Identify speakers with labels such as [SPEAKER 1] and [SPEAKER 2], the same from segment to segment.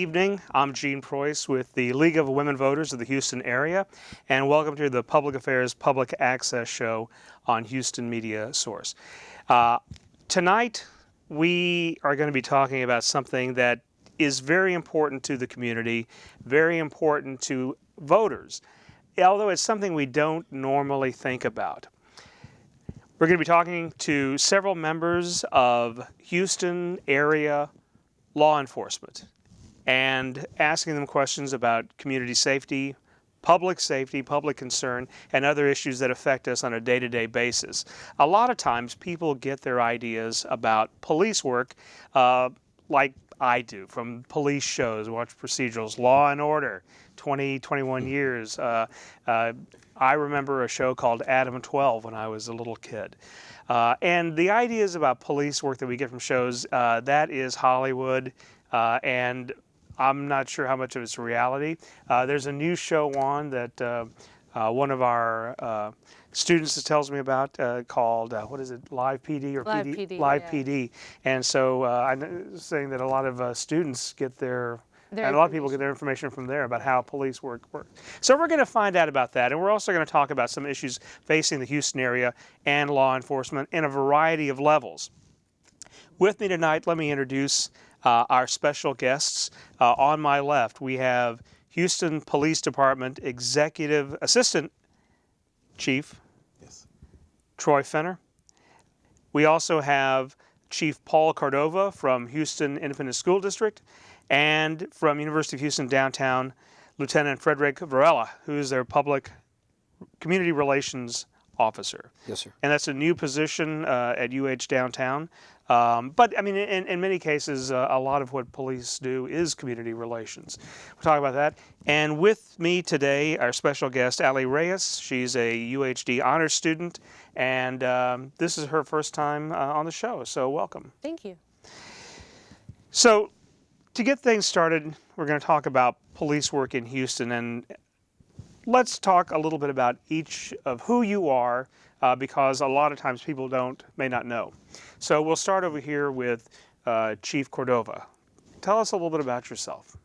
[SPEAKER 1] evening. I'm Gene Preuss with the League of Women Voters of the Houston area, and welcome to the Public Affairs Public Access Show on Houston Media Source. Tonight, we are going to be talking about something that is very important to the community, very important to voters, although it's something we don't normally think about. We're going to be talking to several members of Houston area law enforcement and asking them questions about community safety, public concern, and other issues that affect us on a day-to-day basis. A lot of times people get their ideas about police work like I do, from police shows, watch procedurals, Law and Order, 21 years. I remember a show called Adam 12 when I was a little kid. And the ideas about police work that we get from shows, that is Hollywood, and I'm not sure how much of it's reality. There's a new show on that one of our students tells me about called, what is it, Live PD or
[SPEAKER 2] Live
[SPEAKER 1] PD?
[SPEAKER 2] PD,
[SPEAKER 1] Live
[SPEAKER 2] yeah.
[SPEAKER 1] PD. And so I'm saying that a lot of students get and a lot of people get their information from there about how police work works. So we're going to find out about that, and we're also going to talk about some issues facing the Houston area and law enforcement in a variety of levels. With me tonight, let me introduce our special guests. On my left, we have Houston Police Department Executive Assistant Chief Troy Fenner. We also have Chief Paul Cordova from Houston Independent School District, and from University of Houston Downtown, Lieutenant Frederick Varela, who is their Public Community Relations Officer.
[SPEAKER 3] Yes, sir.
[SPEAKER 1] And that's a new position at UH Downtown. But I mean, in many cases, a lot of what police do is community relations. We'll talk about that. And with me today, our special guest, Ali Reyes. She's a UHD honors student, and this is her first time on the show, so welcome.
[SPEAKER 2] Thank you.
[SPEAKER 1] So, to get things started, we're going to talk about police work in Houston, and let's talk a little bit about each of who you are, because a lot of times people may not know. So we'll start over here with Chief Cordova. Tell us a little bit about yourself.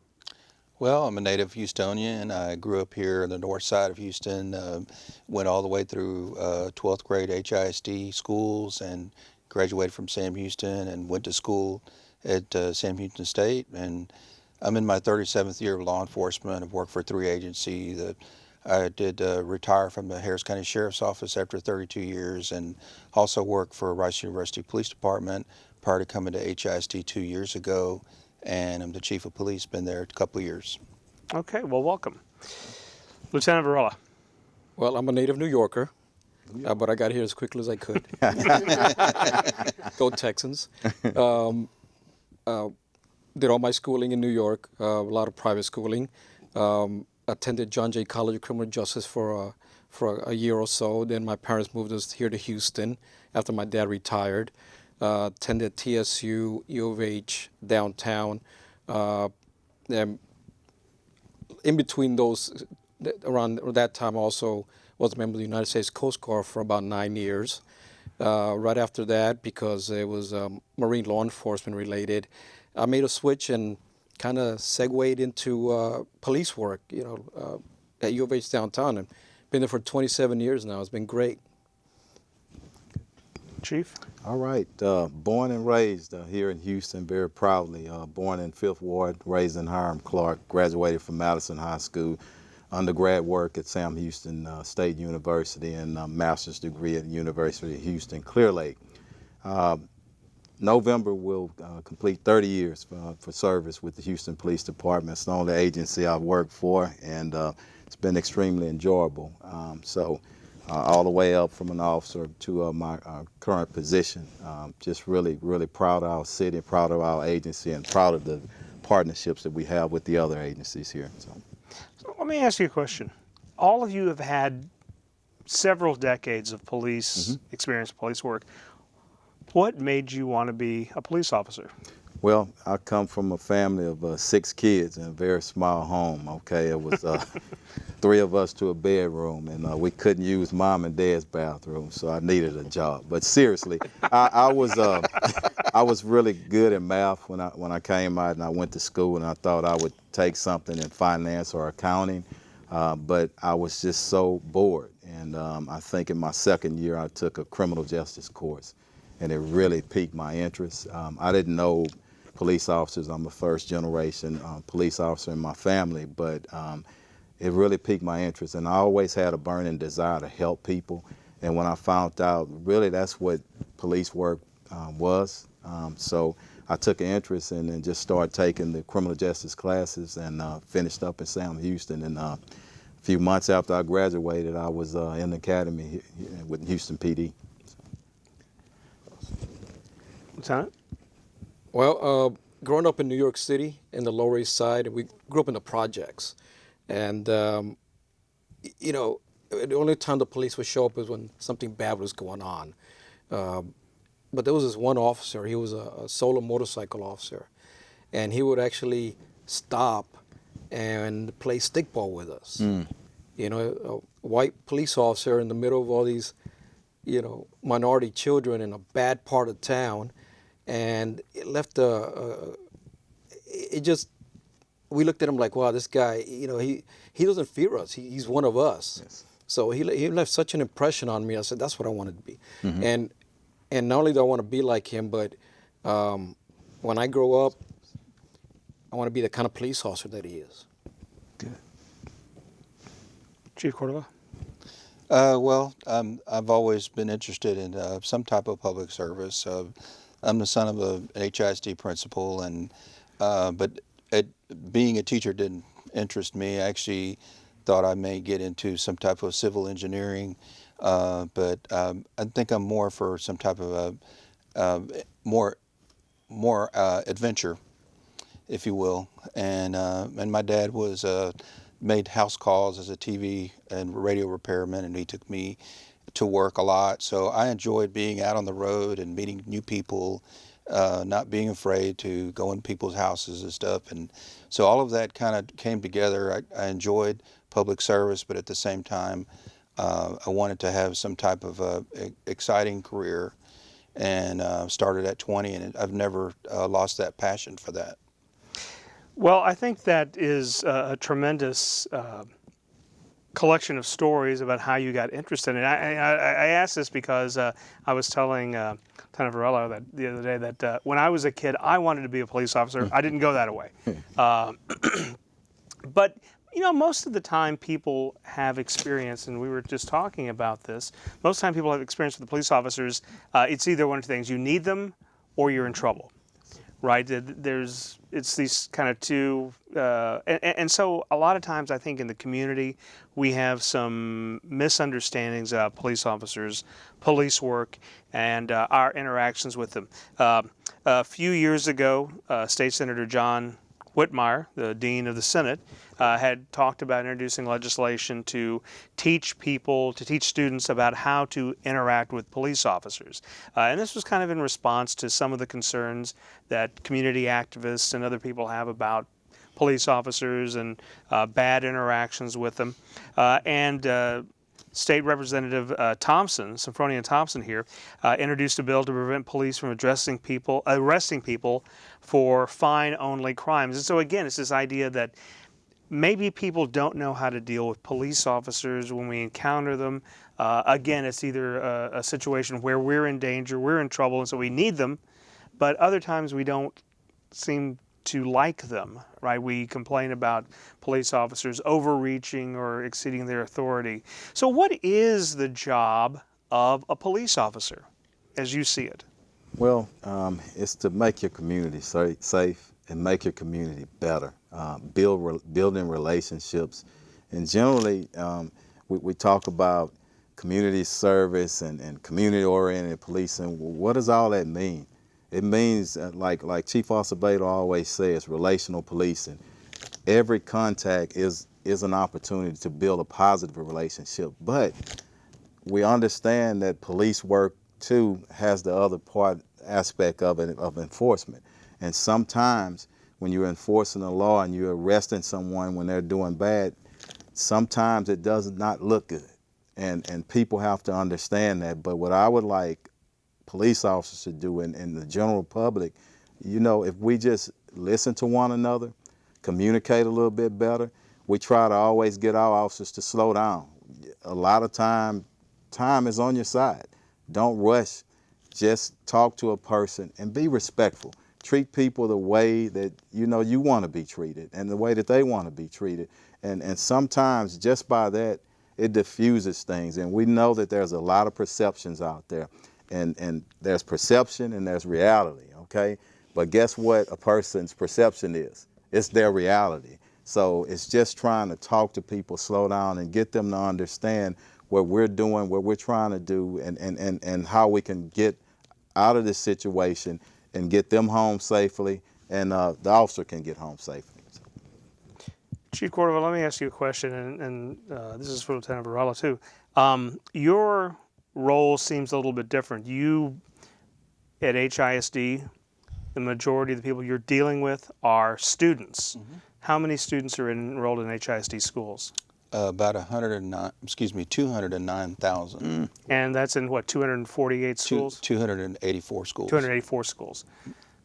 [SPEAKER 3] Well, I'm a native Houstonian. I grew up here on the north side of Houston, went all the way through 12th grade HISD schools and graduated from Sam Houston and went to school at Sam Houston State. And I'm in my 37th year of law enforcement. I've worked for 3 agencies. I did retire from the Harris County Sheriff's Office after 32 years and also worked for Rice University Police Department prior to coming to HISD 2 years ago. And I'm the chief of police, been there a couple of years.
[SPEAKER 1] Okay, well, welcome. Lieutenant Varela.
[SPEAKER 4] Well, I'm a native New Yorker, but I got here as quickly as I could. Go Texans. Did all my schooling in New York, a lot of private schooling. Attended John Jay College of Criminal Justice for a year or so. Then my parents moved us here to Houston after my dad retired. Attended TSU, U of H, downtown. And in between those, around that time also was a member of the United States Coast Guard for about 9 years. Right after that, because it was Marine law enforcement related, I made a switch and kind of segued into police work, at U of H downtown. And been there for 27 years now. It's been great.
[SPEAKER 1] Chief?
[SPEAKER 5] All right. Born and raised here in Houston, very proudly. Born in 5th Ward, raised in Hiram Clark, graduated from Madison High School, undergrad work at Sam Houston State University, and a master's degree at the University of Houston, Clear Lake. November will complete 30 years for service with the Houston Police Department. It's the only agency I've worked for, and it's been extremely enjoyable. All the way up from an officer to my current position. Just really, really proud of our city, proud of our agency, and proud of the partnerships that we have with the other agencies here. So
[SPEAKER 1] let me ask you a question. All of you have had several decades of police experience, police work. What made you want to be a police officer?
[SPEAKER 5] Well, I come from a family of 6 kids in a very small home. Okay, it was 3 of us to a bedroom, and we couldn't use mom and dad's bathroom, so I needed a job. But seriously, I was I was really good at math when I came out, and I went to school, and I thought I would take something in finance or accounting, but I was just so bored. And I think in my second year, I took a criminal justice course, and it really piqued my interest. I didn't know police officers. I'm a first generation police officer in my family, but it really piqued my interest. And I always had a burning desire to help people. And when I found out, really that's what police work was. So I took an interest and just started taking the criminal justice classes and finished up in Sam Houston. And a few months after I graduated, I was in the academy with Houston PD.
[SPEAKER 1] Lieutenant?
[SPEAKER 4] Well, growing up in New York City in the Lower East Side, we grew up in the projects. And, you know, the only time the police would show up is when something bad was going on. But there was this one officer, he was a solo motorcycle officer, and he would actually stop and play stickball with us. You know, a white police officer in the middle of all these, you know, minority children in a bad part of town, and it left we looked at him like, wow, this guy, you know, he doesn't fear us. He's one of us. Yes. So he left such an impression on me. I said, that's what I wanted to be. Mm-hmm. And not only do I want to be like him, but when I grow up, I want to be the kind of police officer that he is.
[SPEAKER 1] Good. Chief Cordova?
[SPEAKER 3] Well, I've always been interested in some type of public service. I'm the son of an HISD principal, and but being a teacher didn't interest me. I actually thought I may get into some type of civil engineering, but I think I'm more for some type of more adventure, if you will. And my dad was made house calls as a TV and radio repairman, and he took me to work a lot. So I enjoyed being out on the road and meeting new people, not being afraid to go in people's houses and stuff. And so all of that kind of came together. I enjoyed public service, but at the same time, I wanted to have some type of exciting career, and started at 20, and I've never lost that passion for that.
[SPEAKER 1] Well, I think that is a tremendous collection of stories about how you got interested in it. I asked this because I was telling Lieutenant Varela that the other day that when I was a kid, I wanted to be a police officer. I didn't go that way. But, you know, most of the time people have experience, and we were just talking about this, most of the time people have experience with the police officers. It's either one of two things. You need them or you're in trouble. Right? It's these kind of two, and so a lot of times I think in the community we have some misunderstandings about police officers, police work, and our interactions with them. A few years ago, State Senator John Whitmire, the Dean of the Senate, had talked about introducing legislation to teach students about how to interact with police officers. And this was kind of in response to some of the concerns that community activists and other people have about police officers and bad interactions with them. State Representative Thompson, Symphronia Thompson here, introduced a bill to prevent police from arresting people for fine-only crimes. And so again, it's this idea that maybe people don't know how to deal with police officers when we encounter them. Again, it's either a situation where we're in danger, we're in trouble, and so we need them, but other times we don't seem to like them, right? We complain about police officers overreaching or exceeding their authority. So what is the job of a police officer as you see it?
[SPEAKER 5] Well, it's to make your community safe and make your community better, building relationships. And generally, we talk about community service and community-oriented policing. What does all that mean? It means, like Chief Officer Baylor always says, relational policing. Every contact is an opportunity to build a positive relationship. But we understand that police work, too, has the other aspect of it, of enforcement. And sometimes when you're enforcing the law and you're arresting someone when they're doing bad, sometimes it does not look good. And people have to understand that. But what I would like police officers to do and the general public, you know, if we just listen to one another, communicate a little bit better, we try to always get our officers to slow down. A lot of time is on your side. Don't rush. Just talk to a person and be respectful. Treat people the way that you know you want to be treated and the way that they want to be treated. And sometimes just by that, it diffuses things. And we know that there's a lot of perceptions out there. And there's perception and there's reality, okay? But guess what a person's perception is? It's their reality. So it's just trying to talk to people, slow down, and get them to understand what we're doing, what we're trying to do, and how we can get out of this situation and get them home safely, and the officer can get home safely.
[SPEAKER 1] Chief Cordova, let me ask you a question, and this is for Lieutenant Varela too. Your role seems a little bit different. You, at HISD, the majority of the people you're dealing with are students. Mm-hmm. How many students are enrolled in HISD schools?
[SPEAKER 3] About 209,000.
[SPEAKER 1] And that's in what, 248 schools?
[SPEAKER 3] 284 schools.
[SPEAKER 1] 284 schools.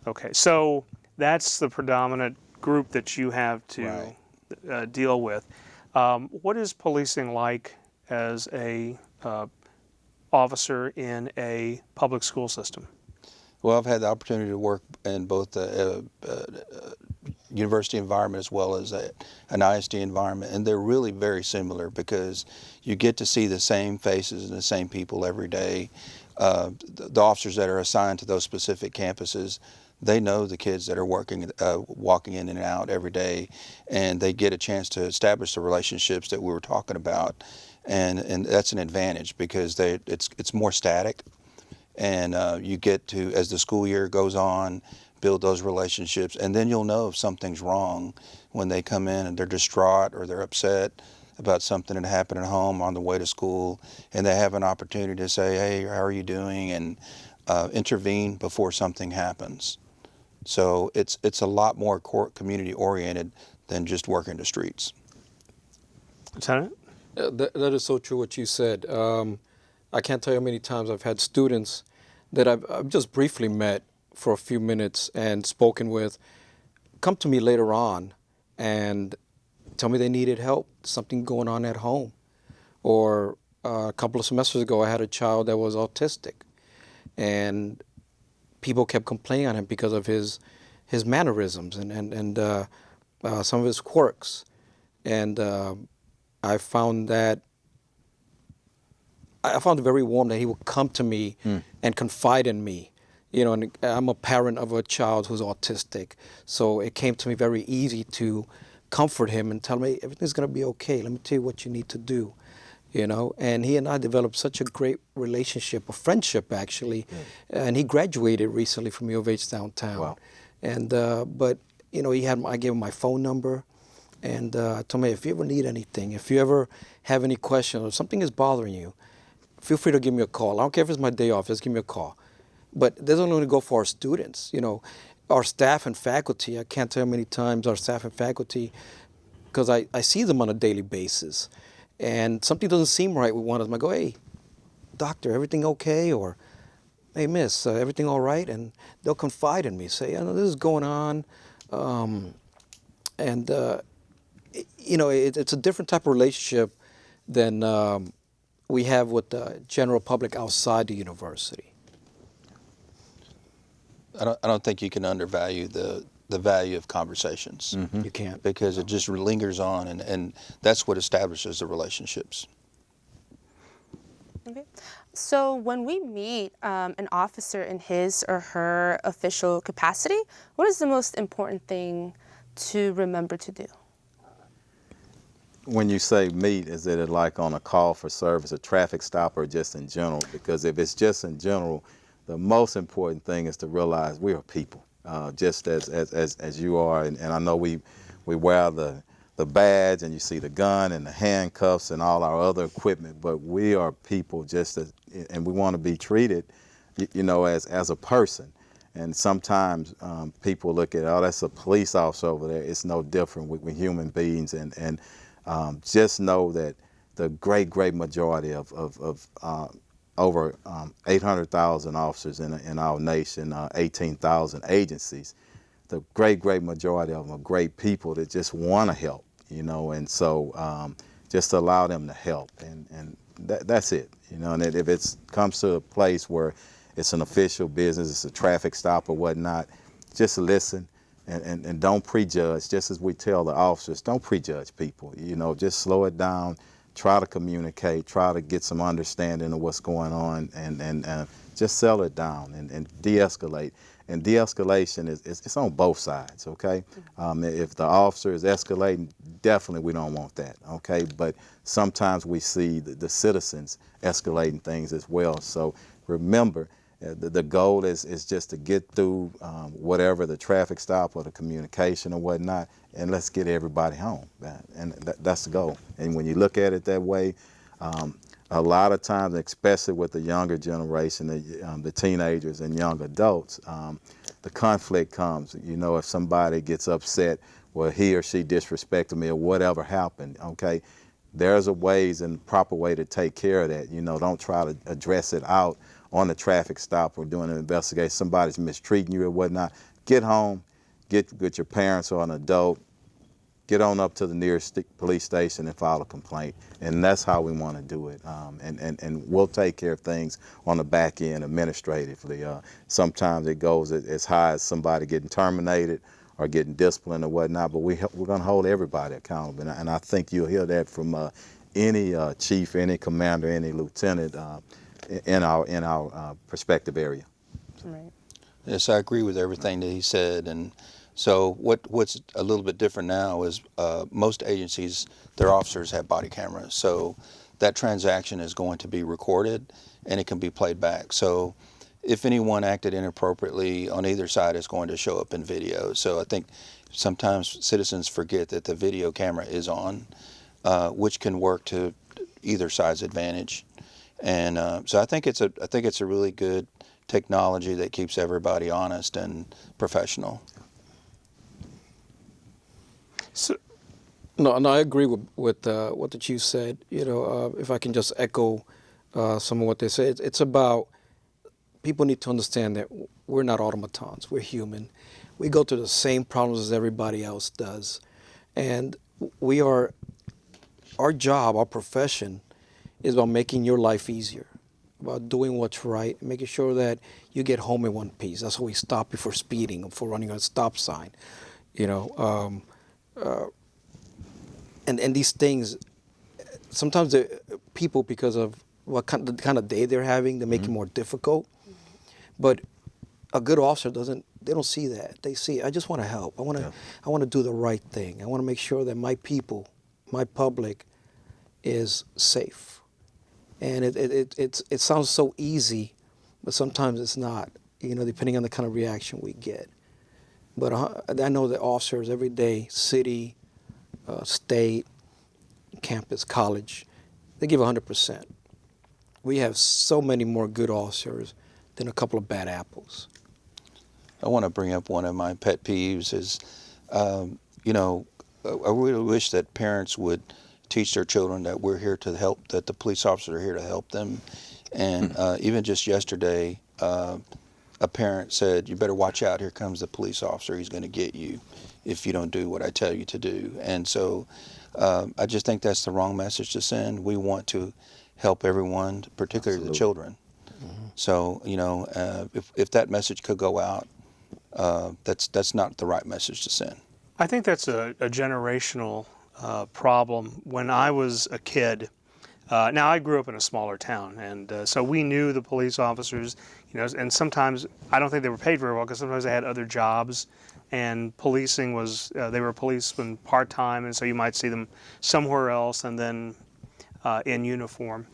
[SPEAKER 1] Okay, so that's the predominant group that you have to deal with. What is policing like as a officer in a public school system?
[SPEAKER 3] Well, I've had the opportunity to work in both the university environment as well as an ISD environment, and they're really very similar because you get to see the same faces and the same people every day. The officers that are assigned to those specific campuses, they know the kids that are walking in and out every day, and they get a chance to establish the relationships that we were talking about, and that's an advantage because it's more static. And you get to, as the school year goes on, build those relationships, and then you'll know if something's wrong when they come in and they're distraught or they're upset about something that happened at home on the way to school, and they have an opportunity to say, hey, how are you doing, and intervene before something happens. So it's a lot more community oriented than just working the streets.
[SPEAKER 1] Lieutenant?
[SPEAKER 4] That is so true what you said. I can't tell you how many times I've had students that I've just briefly met for a few minutes and spoken with come to me later on and tell me they needed help, something going on at home. Or a couple of semesters ago, I had a child that was autistic, and people kept complaining on him because of his mannerisms and some of his quirks. And I found it very warm that he would come to me and confide in me. You know, and I'm a parent of a child who's autistic, so it came to me very easy to comfort him and tell him, hey, everything's going to be okay. Let me tell you what you need to do. You know, and he and I developed such a great relationship, a friendship actually, and he graduated recently from U of H downtown.
[SPEAKER 5] Wow.
[SPEAKER 4] And but you know, I gave him my phone number, and I told him, hey, if you ever need anything, if you ever have any questions or something is bothering you, feel free to give me a call. I don't care if it's my day off, just give me a call. But this doesn't only go for our students, you know, our staff and faculty. I can't tell you how many times our staff and faculty, because I see them on a daily basis, and something doesn't seem right with one of them. I go, hey, doctor, everything okay? Or, hey, miss, everything all right? And they'll confide in me, say, this is going on. You know, it's a different type of relationship than we have with the general public outside the university.
[SPEAKER 3] I don't think you can undervalue the value of conversations.
[SPEAKER 5] Mm-hmm.
[SPEAKER 4] You can't.
[SPEAKER 3] Because it just lingers on, and that's what establishes the relationships.
[SPEAKER 2] Okay. So when we meet an officer in his or her official capacity, what is the most important thing to remember to do?
[SPEAKER 5] When you say meet, is it like on a call for service, a traffic stop, or just in general? Because if it's just in general, the most important thing is to realize we are people, just as you are. And I know we wear the badge, and you see the gun and the handcuffs and all our other equipment, but we are people just as, and we want to be treated, you know, as a person. And sometimes people look at, oh, that's a police officer over there. It's no different with human beings. And just know that the great majority of over 800,000 officers in our nation, 18,000 agencies, the great majority of them are great people that just want to help, and so just allow them to help, and that's it, and if it comes to a place where it's an official business, it's a traffic stop or whatnot, just listen and don't prejudge, just as we tell the officers, don't prejudge people, just slow it down, try to communicate, try to get some understanding of what's going on, and just settle it down and de-escalate. And de-escalation it's on both sides, okay? If the officer is escalating, definitely we don't want that, okay? But sometimes we see the citizens escalating things as well. So remember, the goal is just to get through whatever the traffic stop or the communication or whatnot, and let's get everybody home. And that's the goal. And when you look at it that way, a lot of times, especially with the younger generation, the teenagers and young adults, the conflict comes. If somebody gets upset, well, he or she disrespected me or whatever happened, okay? There's a ways and proper way to take care of that. Don't try to address it out on the traffic stop or doing an investigation. Somebody's mistreating you or whatnot. Get home, get with your parents or an adult, get on up to the nearest police station and file a complaint. And that's how we want to do it. And we'll take care of things on the back end administratively. Sometimes it goes as high as somebody getting terminated or getting disciplined or whatnot, but we're going to hold everybody accountable. And I think you'll hear that from any chief, any commander, any lieutenant in our prospective area.
[SPEAKER 2] Right.
[SPEAKER 3] Yes, I agree with everything that he said. And so what's a little bit different now is most agencies, their officers have body cameras. So that transaction is going to be recorded and it can be played back. So if anyone acted inappropriately on either side, it's going to show up in video. So I think sometimes citizens forget that the video camera is on, which can work to either side's advantage. And so I think it's a really good technology that keeps everybody honest and professional.
[SPEAKER 1] So,
[SPEAKER 4] No, I agree with what the chief said. If I can just echo some of what they said, it's about people need to understand that we're not automatons. We're human. We go through the same problems as everybody else does, and our job, our profession, is about making your life easier, about doing what's right, making sure that you get home in one piece. That's why we stop you for speeding, for running a stop sign, and these things, sometimes people, because of the kind of day they're having, they make it more difficult. But a good officer they don't see that. They see, I just want to help. I want to do the right thing. I want to make sure that my people, my public, is safe. And it sounds so easy, but sometimes it's not, depending on the kind of reaction we get. But I know that officers every day, city, state, campus, college, they give 100%. We have so many more good officers than a couple of bad apples.
[SPEAKER 3] I want to bring up one of my pet peeves is, I really wish that parents would teach their children that we're here to help, that the police officers are here to help them. And even just yesterday, a parent said, you better watch out, here comes the police officer, he's going to get you if you don't do what I tell you to do. And so I just think that's the wrong message to send. We want to help everyone, particularly
[SPEAKER 5] Absolutely.
[SPEAKER 3] the children. So, if that message could go out, that's not the right message to send.
[SPEAKER 1] I think that's a generational problem. When I was a kid, now I grew up in a smaller town, and so we knew the police officers, and sometimes I don't think they were paid very well because sometimes they had other jobs, and policing was, they were policemen part-time, and so you might see them somewhere else and then in uniform.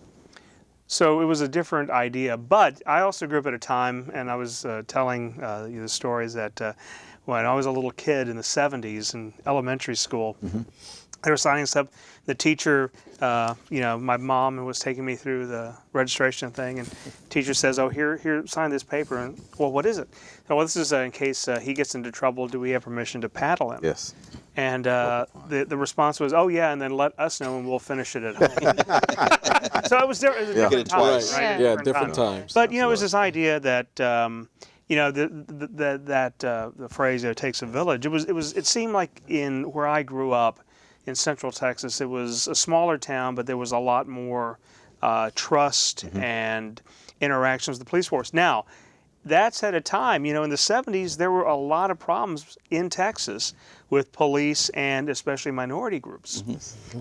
[SPEAKER 1] So it was a different idea, but I also grew up at a time, and I was telling you the stories that when I was a little kid in the 70s in elementary school, They were signing stuff. The teacher, my mom was taking me through the registration thing, and teacher says, "Oh, here, sign this paper." And well, what is it? Oh, well, this is in case he gets into trouble. Do we have permission to paddle him?
[SPEAKER 5] Yes.
[SPEAKER 1] And the response was, "Oh yeah," and then let us know, and we'll finish it at home. So it was different.
[SPEAKER 3] Get it
[SPEAKER 1] Different times,
[SPEAKER 3] twice.
[SPEAKER 1] right?
[SPEAKER 2] Yeah.
[SPEAKER 1] At
[SPEAKER 4] Yeah, different times.
[SPEAKER 1] But it was this idea that the phrase "it takes a village." It seemed like in where I grew up in Central Texas, it was a smaller town, but there was a lot more trust and interactions with the police force. Now, that's at a time, in the 70s, there were a lot of problems in Texas with police and especially minority groups.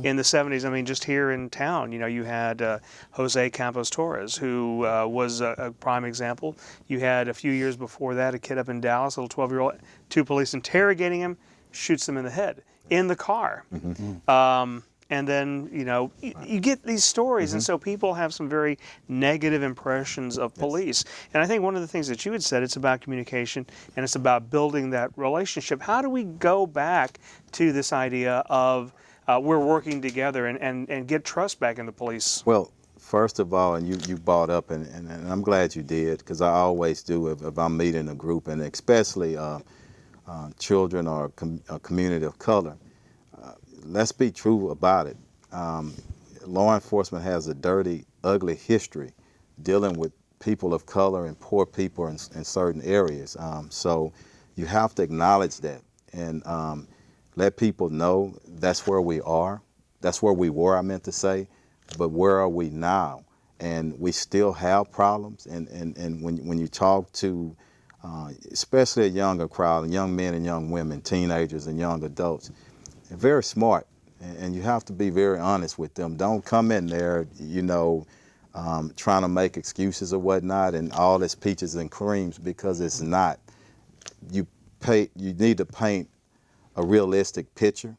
[SPEAKER 1] In the 70s, I mean, just here in town, you had Jose Campos Torres, who was a prime example. You had a few years before that, a kid up in Dallas, a little 12-year-old, two police interrogating him, shoots him in the head in the car. And then, you get these stories, and so people have some very negative impressions of police. And I think one of the things that you had said, it's about communication, and it's about building that relationship. How do we go back to this idea of we're working together and get trust back in the police?
[SPEAKER 5] Well, first of all, and you brought up, and I'm glad you did, because I always do if I'm meeting a group, and especially children or a community of color. Let's be true about it. Law enforcement has a dirty, ugly history dealing with people of color and poor people in certain areas. So you have to acknowledge that and let people know that's where we are. That's where we were, I meant to say. But where are we now? And we still have problems. And when you talk to especially a younger crowd, young men and young women, teenagers and young adults, they're very smart, and you have to be very honest with them. Don't come in there, trying to make excuses or whatnot and all this peaches and creams, because it's not. You need to paint a realistic picture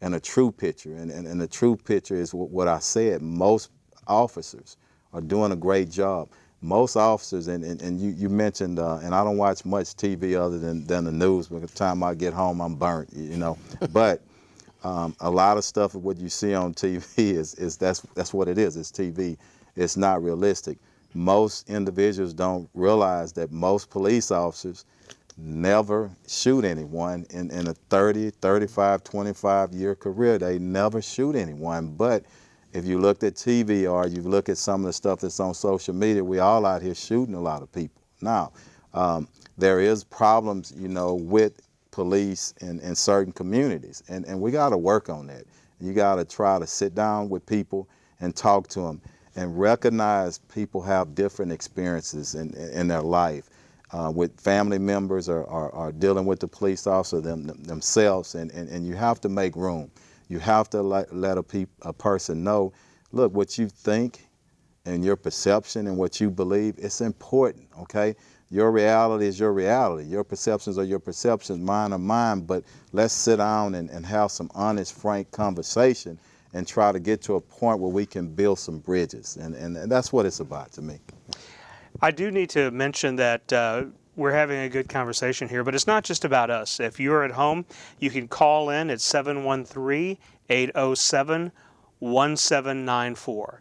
[SPEAKER 5] and a true picture, and the true picture is what I said. Most officers are doing a great job. Most officers, and you mentioned, and I don't watch much TV other than the news. By the time I get home, I'm burnt, But a lot of stuff of what you see on TV is that's what it is. It's TV. It's not realistic. Most individuals don't realize that most police officers never shoot anyone in a 30, 35, 25-year career. They never shoot anyone. But if you looked at TV or you look at some of the stuff that's on social media, we all out here shooting a lot of people. Now, there is problems, with police in certain communities, and we got to work on that. You got to try to sit down with people and talk to them and recognize people have different experiences in their life with family members or dealing with the police officer themselves, and you have to make room. You have to let a person know, look, what you think and your perception and what you believe, it's important, okay? Your reality is your reality. Your perceptions are your perceptions, mine are mine, but let's sit down and have some honest, frank conversation and try to get to a point where we can build some bridges, and that's what it's about to me.
[SPEAKER 1] I do need to mention that we're having a good conversation here, but it's not just about us. If you're at home, you can call in at 713-807-1794.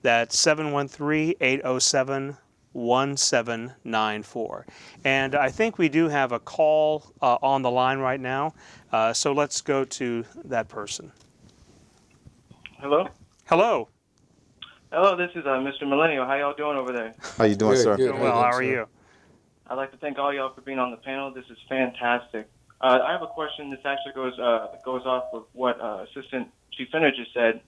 [SPEAKER 1] That's 713-807-1794. And I think we do have a call on the line right now, so let's go to that person.
[SPEAKER 6] Hello?
[SPEAKER 1] Hello.
[SPEAKER 6] Hello, this is Mr. Millennial. How y'all doing over there?
[SPEAKER 5] How you doing,
[SPEAKER 4] Good,
[SPEAKER 5] sir?
[SPEAKER 4] good.
[SPEAKER 1] Doing well. How are you?
[SPEAKER 6] I'd like to thank all y'all for being on the panel. This is fantastic. I have a question. This actually goes off of what Assistant Chief Fenner just said.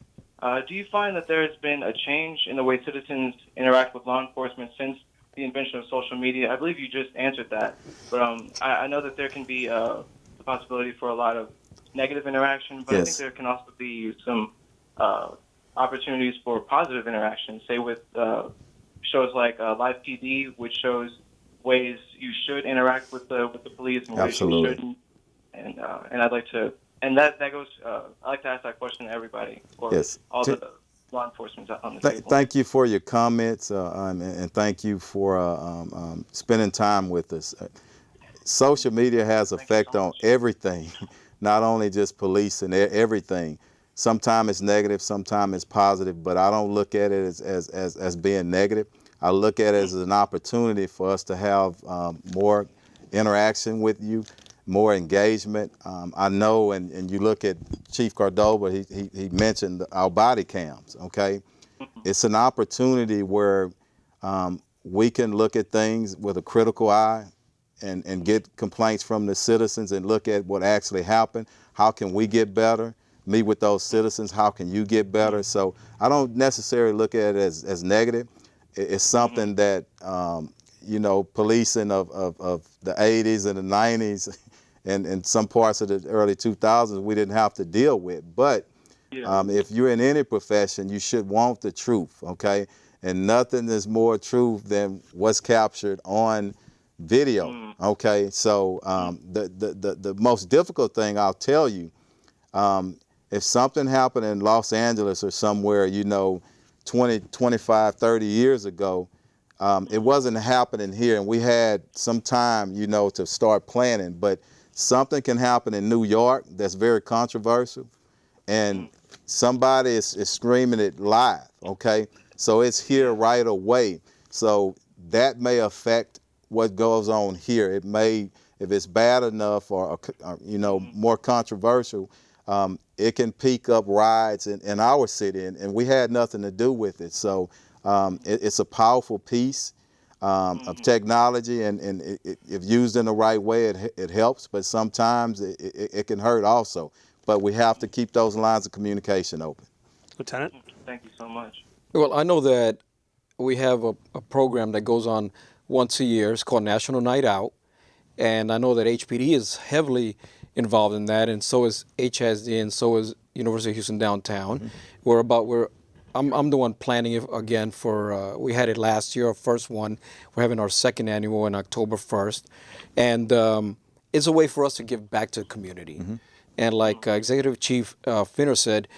[SPEAKER 6] Do you find that there has been a change in the way citizens interact with law enforcement since the invention of social media? I believe you just answered that, but I know that there can be the possibility for a lot of negative interaction, but I think there can also be some opportunities for positive interaction, say with shows like Live PD, which shows ways you should interact with the police and ways you shouldn't. And I'd like to, and that goes. I like to ask that question to everybody, or all the law enforcement on the table.
[SPEAKER 5] Thank you for your comments, and thank you for spending time with us. Social media has effect on everything, not only just police and everything. sometimes it's negative, sometimes it's positive, but I don't look at it as being negative. I look at it as an opportunity for us to have more interaction with you, more engagement. I know, and you look at Chief Cordoba, he mentioned our body cams, okay? It's an opportunity where we can look at things with a critical eye and get complaints from the citizens and look at what actually happened. How can we get better? Meet with those citizens, how can you get better? So I don't necessarily look at it as negative. It's something that, you know, policing of the 80s and the 90s and some parts of the early 2000s we didn't have to deal with. But if you're in any profession, you should want the truth, okay? And nothing is more truth than what's captured on video, okay? So the most difficult thing I'll tell you, if something happened in Los Angeles or somewhere, you know, 20, 25, 30 years ago, it wasn't happening here, and we had some time, you know, to start planning. But something can happen in New York that's very controversial, and somebody is screaming it live, okay? So it's here right away. So that may affect what goes on here. It may, if it's bad enough or you know, more controversial, it can pick up riots in our city, and we had nothing to do with it. So it's a powerful piece of technology, and if used in the right way, it helps, but sometimes it can hurt also. But we have to keep those lines of communication open.
[SPEAKER 1] Lieutenant?
[SPEAKER 6] Thank you so much.
[SPEAKER 4] Well, I know that we have a program that goes on once a year. It's called National Night Out. And I know that HPD is heavily involved in that, and so is HSD, and so is University of Houston Downtown. I'm the one planning it again for, we had it last year, our first one. We're having our second annual on October 1st. And it's a way for us to give back to the community. And like Executive Chief Finner said,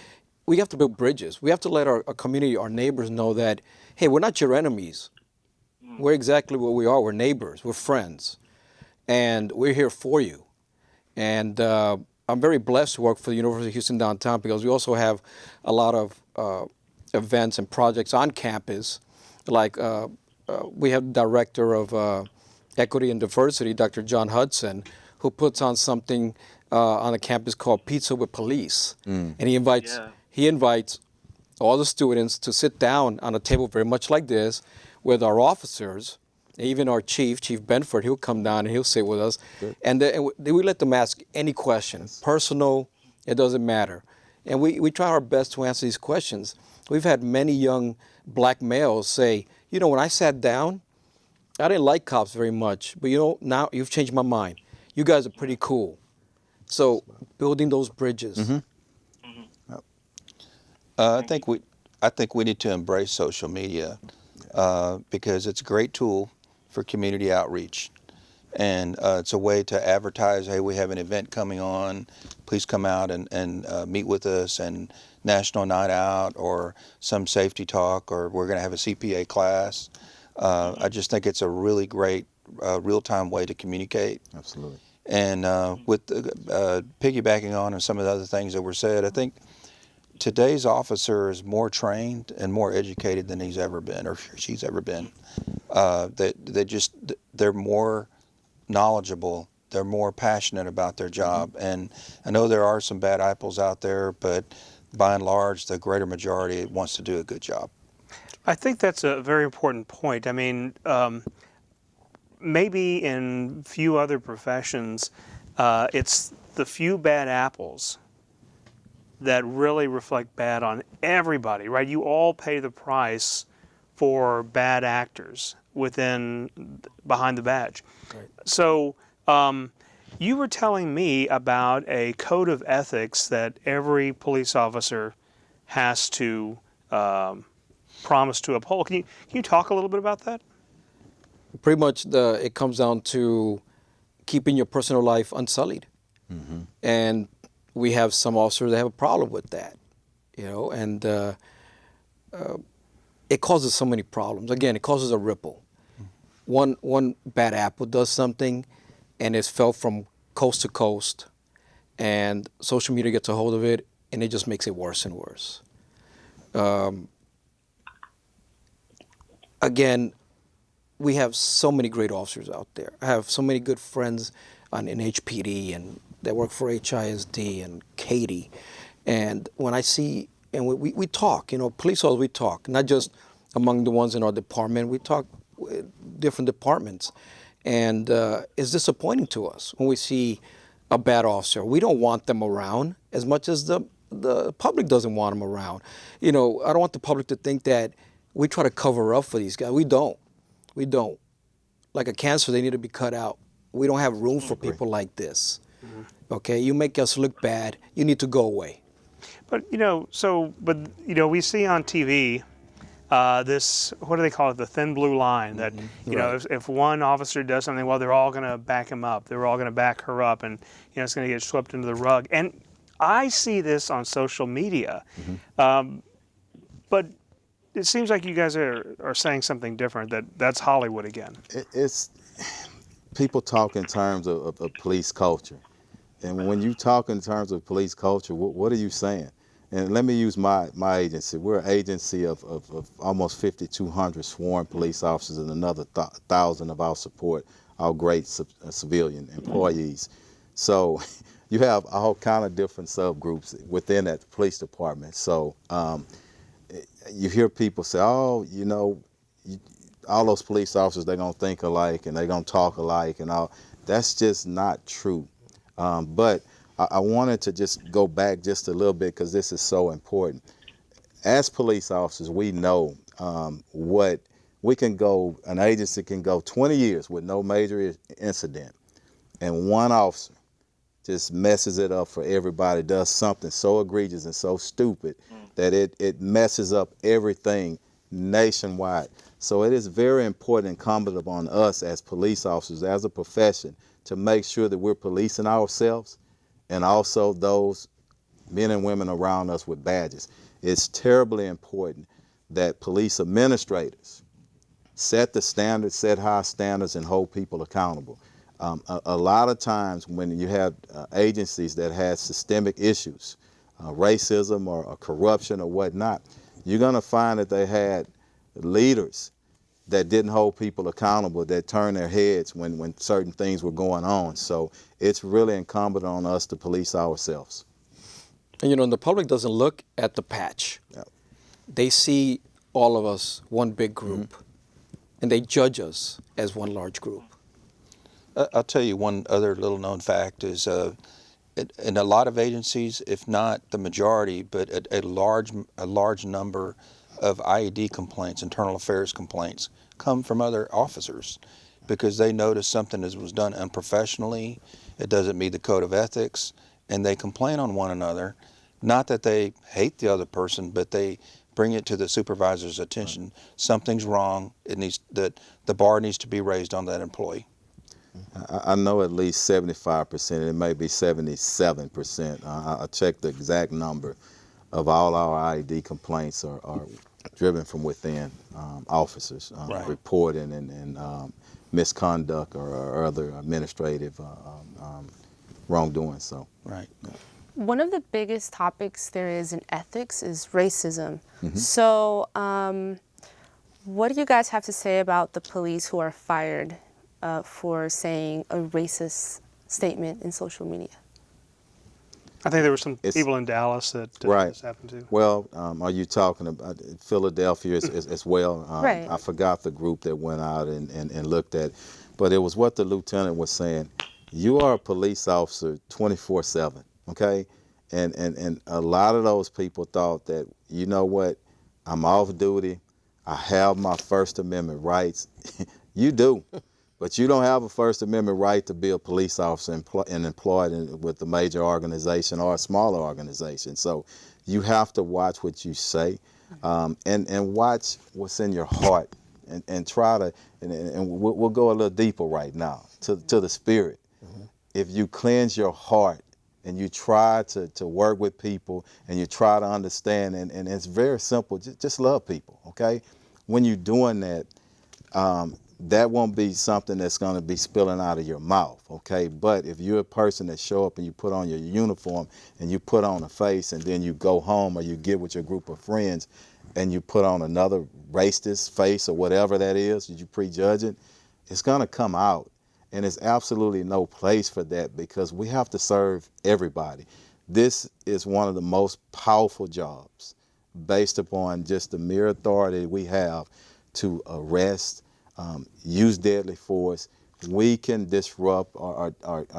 [SPEAKER 4] we have to build bridges. We have to let our community, our neighbors know that, hey, we're not your enemies. We're exactly what we are. We're neighbors. We're friends. And we're here for you. And I'm very blessed to work for the University of Houston Downtown because we also have a lot of events and projects on campus. Like we have the Director of Equity and Diversity, Dr. John Hudson, who puts on something on the campus called Pizza with Police. And he invites all the students to sit down on a table very much like this with our officers. Even our Chief Benford, he'll come down and he'll sit with us. And then we let them ask any question, personal, it doesn't matter. And we try our best to answer these questions. We've had many young black males say, you know, when I sat down, I didn't like cops very much, but you know, now you've changed my mind. You guys are pretty cool. So building those bridges.
[SPEAKER 3] I think we need to embrace social media because it's a great tool for community outreach, and it's a way to advertise. Hey, we have an event coming on. Please come out and meet with us. And National Night Out, or some safety talk, or we're going to have a CPA class. I just think it's a really great real-time way to communicate.
[SPEAKER 5] Absolutely.
[SPEAKER 3] And with piggybacking on some of the other things that were said, I think today's officer is more trained and more educated than he's ever been, or she's ever been. They're more knowledgeable. They're more passionate about their job. And I know there are some bad apples out there, but by and large, the greater majority wants to do a good job.
[SPEAKER 1] I think that's a very important point. I mean, maybe in few other professions, it's the few bad apples that really reflect bad on everybody, right? You all pay the price for bad actors behind the badge.
[SPEAKER 4] Right.
[SPEAKER 1] So you were telling me about a code of ethics that every police officer has to promise to uphold. Can you talk a little bit about that?
[SPEAKER 4] Pretty much it comes down to keeping your personal life unsullied. And we have some officers that have a problem with that, you know, and it causes so many problems. Again, it causes a ripple. One bad apple does something, and it's felt from coast to coast, and social media gets a hold of it, and it just makes it worse and worse. Again, we have so many great officers out there. I have so many good friends in HPD and that work for HISD and Katie. And when I see, and we talk, police officers, we talk, not just among the ones in our department, we talk with different departments. And it's disappointing to us when we see a bad officer. We don't want them around as much as the public doesn't want them around. I don't want the public to think that we try to cover up for these guys. We don't. We don't. Like a cancer, they need to be cut out. We don't have room for people like this. Okay, you make us look bad. You need to go away.
[SPEAKER 1] But we see on TV this, what do they call it, the thin blue line, that know, if one officer does something, well, they're all going to back him up. They're all going to back her up, and it's going to get swept into the rug. And I see this on social media, but it seems like you guys are saying something different. That's Hollywood again.
[SPEAKER 5] It's people talk in terms of police culture, and when you talk in terms of police culture, what are you saying? And let me use my agency. We're an agency of almost 5,200 sworn police officers and another 1,000 of our support, our great civilian employees. So you have all kind of different subgroups within that police department. So you hear people say, oh, all those police officers, they're going to think alike and they're going to talk alike and all. That's just not true. But I wanted to just go back just a little bit because this is so important. As police officers, we know what we can go, an agency can go 20 years with no major incident, and one officer just messes it up for everybody, does something so egregious and so stupid that it messes up everything nationwide. So it is very important, incumbent upon us as police officers, as a profession, to make sure that we're policing ourselves and also those men and women around us with badges. It's terribly important that police administrators set the standards, set high standards, and hold people accountable. A lot of times when you have agencies that have systemic issues, racism or corruption or whatnot, you're gonna find that they had leaders that didn't hold people accountable, that turned their heads when certain things were going on. So it's really incumbent on us to police ourselves.
[SPEAKER 4] And the public doesn't look at the patch.
[SPEAKER 5] Yep.
[SPEAKER 4] They see all of us, one big group, and they judge us as one large group.
[SPEAKER 3] I'll tell you one other little known fact is in a lot of agencies, if not the majority, but a large number of IED complaints, internal affairs complaints, come from other officers because they notice something that was done unprofessionally, it doesn't meet the code of ethics, and they complain on one another. Not that they hate the other person, but they bring it to the supervisor's attention. Something's wrong. The bar needs to be raised on that employee.
[SPEAKER 5] I know at least 75%, it may be 77%. I checked the exact number of all our IED complaints are driven from within officers reporting and misconduct or other administrative wrongdoing. So,
[SPEAKER 3] right.
[SPEAKER 2] One of the biggest topics there is in ethics is racism. So what do you guys have to say about the police who are fired for saying a racist statement in social media?
[SPEAKER 1] I think there were some people in Dallas that this happened to.
[SPEAKER 5] Well, are you talking about Philadelphia as well?
[SPEAKER 2] Right.
[SPEAKER 5] I forgot the group that went out and looked at, but it was what the lieutenant was saying. You are a police officer 24/7, okay? And a lot of those people thought that, you know what, I'm off duty, I have my First Amendment rights. You do. But you don't have a First Amendment right to be a police officer and employed with a major organization or a smaller organization. So you have to watch what you say and watch what's in your heart and try to, and we'll go a little deeper right now to the spirit. If you cleanse your heart and you try to work with people and you try to understand, and it's very simple, just love people, okay? When you're doing that, that won't be something that's going to be spilling out of your mouth, okay? But if you're a person that show up and you put on your uniform and you put on a face and then you go home or you get with your group of friends and you put on another racist face or whatever that is, you prejudge it, it's going to come out. And there's absolutely no place for that because we have to serve everybody. This is one of the most powerful jobs based upon just the mere authority we have to arrest, use deadly force. We can disrupt or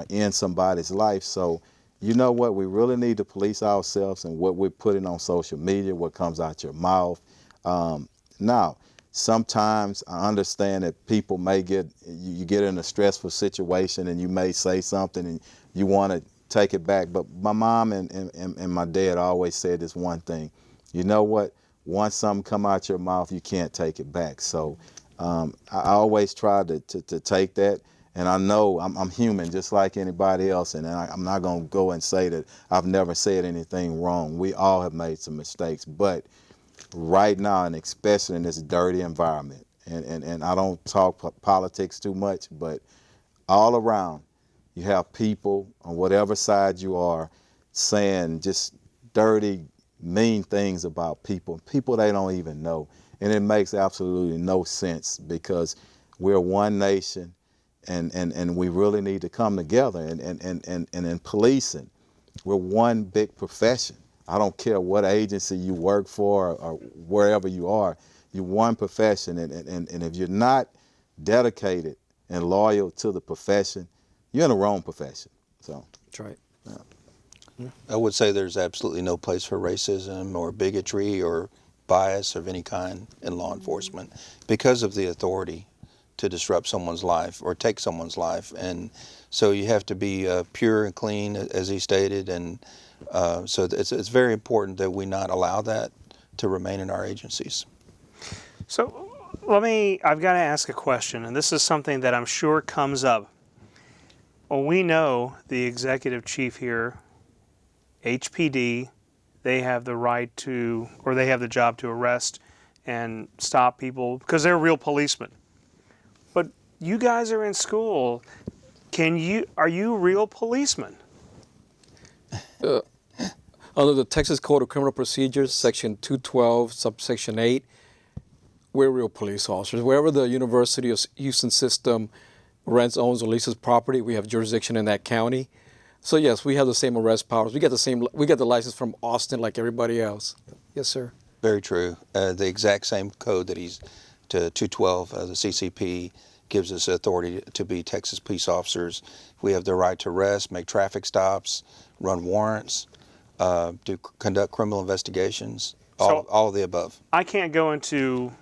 [SPEAKER 5] end somebody's life. So you know what? We really need to police ourselves and what we're putting on social media, what comes out your mouth. Now, sometimes I understand that people may you get in a stressful situation and you may say something and you want to take it back. But my mom and my dad always said this one thing. You know what? Once something come out your mouth, you can't take it back. So I always try to take that. And I know I'm human just like anybody else. And I'm not going to go and say that I've never said anything wrong. We all have made some mistakes. But right now, and especially in this dirty environment, and I don't talk politics too much, but all around, you have people on whatever side you are saying just dirty, mean things about people they don't even know. And it makes absolutely no sense because we're one nation and we really need to come together. And in policing, we're one big profession. I don't care what agency you work for or wherever you are, you're one profession. And if you're not dedicated and loyal to the profession, you're in the wrong profession. So
[SPEAKER 4] That's right.
[SPEAKER 3] I would say there's absolutely no place for racism or bigotry or bias of any kind in law enforcement because of the authority to disrupt someone's life or take someone's life. And so you have to be pure and clean, as he stated. And so it's very important that we not allow that to remain in our agencies.
[SPEAKER 1] So I've got to ask a question, and this is something that I'm sure comes up. Well, we know the executive chief here, HPD, they have the right to, or they have the job to arrest and stop people because they're real policemen. But you guys are in school. Are you real policemen?
[SPEAKER 4] Under the Texas Code of Criminal Procedures, Section 212, subsection 8, we're real police officers. Wherever the University of Houston system rents, owns, or leases property, we have jurisdiction in that county. So yes, we have the same arrest powers. We get the license from Austin like everybody else. Yes, sir.
[SPEAKER 3] Very true. The exact same code that he's to 212, the CCP, gives us authority to be Texas police officers. We have the right to arrest, make traffic stops, run warrants, conduct criminal investigations, all of the above.
[SPEAKER 1] I can't go into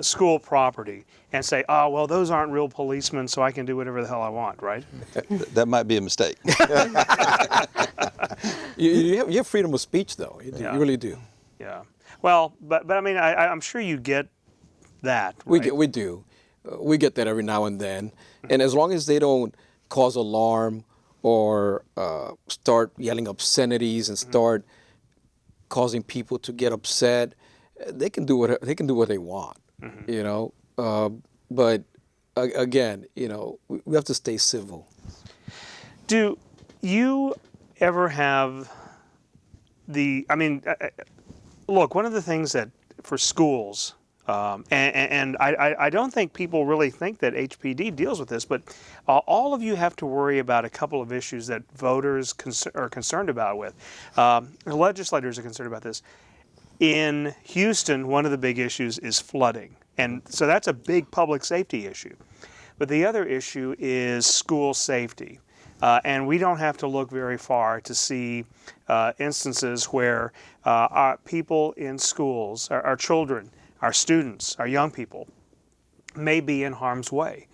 [SPEAKER 1] school property and say, oh, well, those aren't real policemen, so I can do whatever the hell I want, right?
[SPEAKER 3] That might be a mistake.
[SPEAKER 4] You have freedom of speech, though. You really do.
[SPEAKER 1] Yeah. Well, but I mean, I'm sure you get that, right?
[SPEAKER 4] We do. We get that every now and then. And as long as they don't cause alarm or start yelling obscenities and start causing people to get upset, they can do what they want, you know. But again, you know, we have to stay civil.
[SPEAKER 1] Do you ever have look, one of the things that for schools, and I don't think people really think that HPD deals with this, but all of you have to worry about a couple of issues that voters are concerned about with. Legislators are concerned about this. In Houston, one of the big issues is flooding. And so that's a big public safety issue. But the other issue is school safety. And we don't have to look very far to see instances where our people in schools, our children, our students, our young people, may be in harm's way.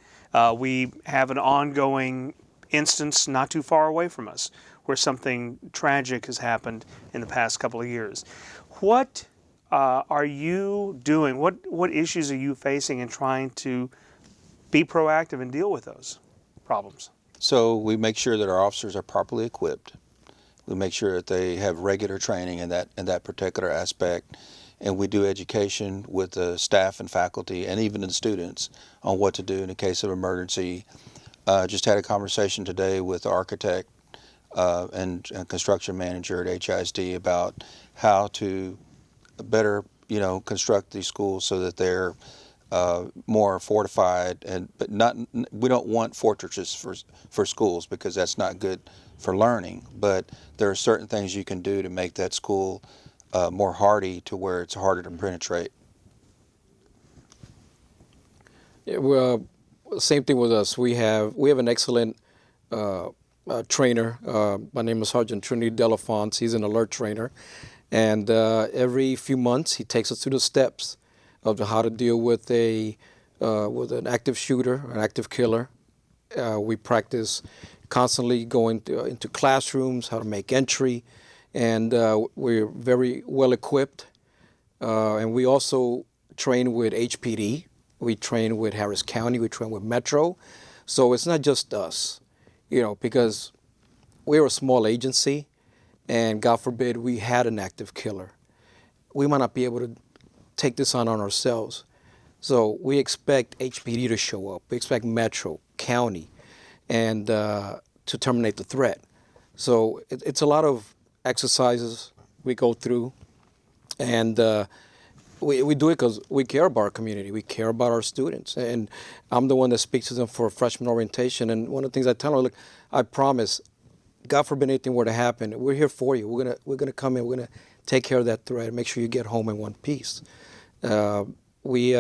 [SPEAKER 1] We have an ongoing instance not too far away from us where something tragic has happened in the past couple of years. What are you doing? What issues are you facing in trying to be proactive and deal with those problems?
[SPEAKER 3] So we make sure that our officers are properly equipped. We make sure that they have regular training in that particular aspect. and we do education with the staff and faculty and even the students on what to do in a case of emergency. Just had a conversation today with the architect and construction manager at HISD about how to better, construct these schools so that they're more fortified, but not. We don't want fortresses for schools because that's not good for learning. But there are certain things you can do to make that school more hardy, to where it's harder to penetrate.
[SPEAKER 4] Yeah, well, same thing with us. We have an excellent trainer. My name is Sergeant Trinity Delafonte. He's an alert trainer, and every few months he takes us through the steps of how to deal with with an active shooter, an active killer. We practice constantly going into classrooms, how to make entry, and we're very well equipped. And we also train with HPD. We train with Harris County. We train with Metro. So it's not just us, because we're a small agency, and God forbid we had an active killer. We might not be able to take this on ourselves. So we expect HPD to show up. We expect Metro, County, and to terminate the threat. So it's a lot of exercises we go through, and we do it because we care about our community. We care about our students. And I'm the one that speaks to them for freshman orientation. And one of the things I tell them, look, I promise, God forbid anything were to happen, we're here for you. We're gonna come in. We're gonna take care of that threat and make sure you get home in one piece. We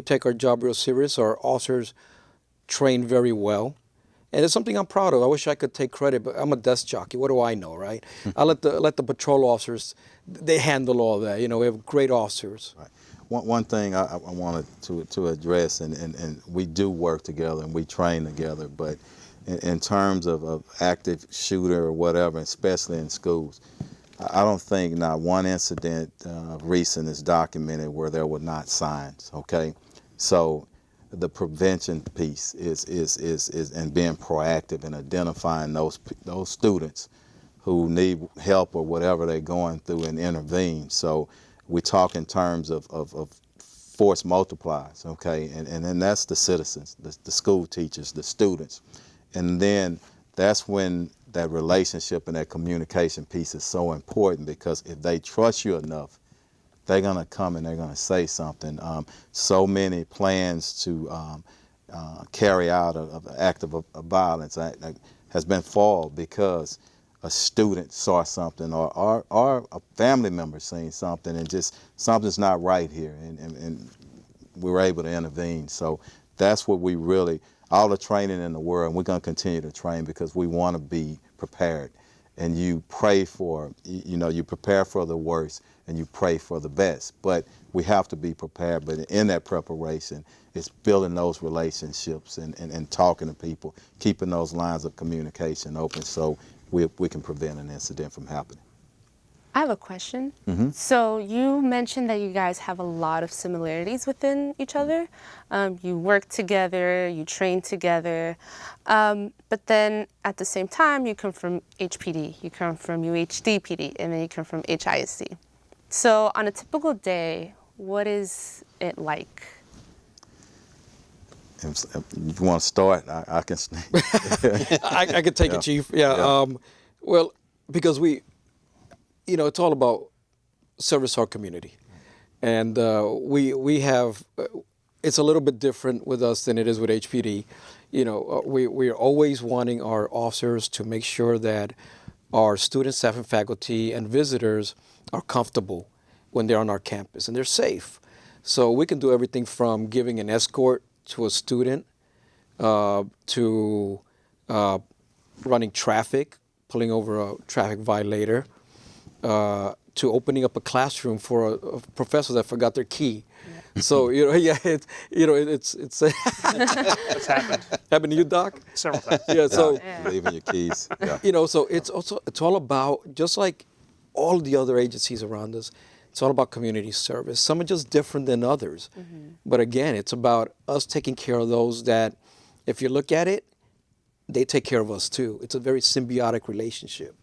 [SPEAKER 4] take our job real serious. Our officers train very well, and it's something I'm proud of. I wish I could take credit, but I'm a desk jockey. What do I know, right? I let the patrol officers, they handle all that. We have great officers.
[SPEAKER 5] Right. One thing I wanted to address, and we do work together and we train together, but in terms of active shooter or whatever, especially in schools, I don't think not one incident recent is documented where there were not signs. Okay, so the prevention piece is and being proactive and identifying those students who need help or whatever they're going through and intervene. So we talk in terms of force multipliers. Okay, and then that's the citizens, the school teachers, the students, and then that's when that relationship and that communication piece is so important, because if they trust you enough, they're going to come and they're going to say something. So many plans to carry out an act of violence has been foiled because a student saw something or a family member seen something, and just something's not right here, and we were able to intervene. So that's what we really, all the training in the world, and we're going to continue to train because we want to be prepared. And you pray for, you prepare for the worst and you pray for the best. But we have to be prepared. But in that preparation, it's building those relationships and talking to people, keeping those lines of communication open so we can prevent an incident from happening.
[SPEAKER 2] I have a question.
[SPEAKER 5] Mm-hmm.
[SPEAKER 2] So you mentioned that you guys have a lot of similarities within each other. You work together, you train together, but then at the same time, you come from HPD, you come from UHDPD, and then you come from HISD. So on a typical day, what is it like?
[SPEAKER 5] If you want to start, I can.
[SPEAKER 4] I can take it, Chief. Yeah. Well, because it's all about service our community, and we have. It's a little bit different with us than it is with HPD. We're always wanting our officers to make sure that our students, staff, and faculty and visitors are comfortable when they're on our campus and they're safe. So we can do everything from giving an escort to a student, to running traffic, pulling over a traffic violator, to opening up a classroom for a professor that forgot their key. Yeah. So it's
[SPEAKER 1] It's happened
[SPEAKER 4] happened to you, Doc?
[SPEAKER 1] several times.
[SPEAKER 4] Yeah. So
[SPEAKER 5] Leave in your keys. Yeah.
[SPEAKER 4] so it's all about, just like all the other agencies around us, it's all about community service. Some are just different than others. Mm-hmm. But again, it's about us taking care of those that, if you look at it, they take care of us too. It's a very symbiotic relationship.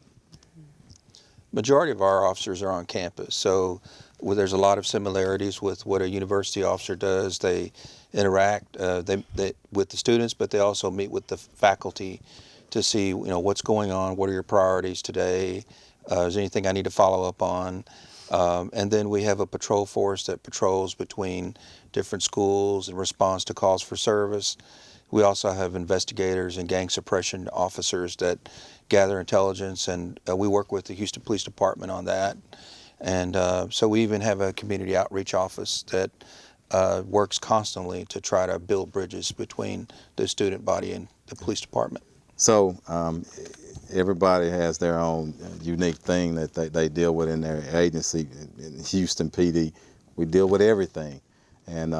[SPEAKER 3] majority of our officers are on campus, so there's a lot of similarities with what a university officer does. They interact with the students, but they also meet with the faculty to see, what's going on, what are your priorities today, is there anything I need to follow up on, and then we have a patrol force that patrols between different schools and responds to calls for service. We also have investigators and gang suppression officers that gather intelligence, and we work with the Houston Police Department on that. And so we even have a community outreach office that works constantly to try to build bridges between the student body and the police department.
[SPEAKER 5] So everybody has their own unique thing that they deal with in their agency. In Houston PD, we deal with everything. And,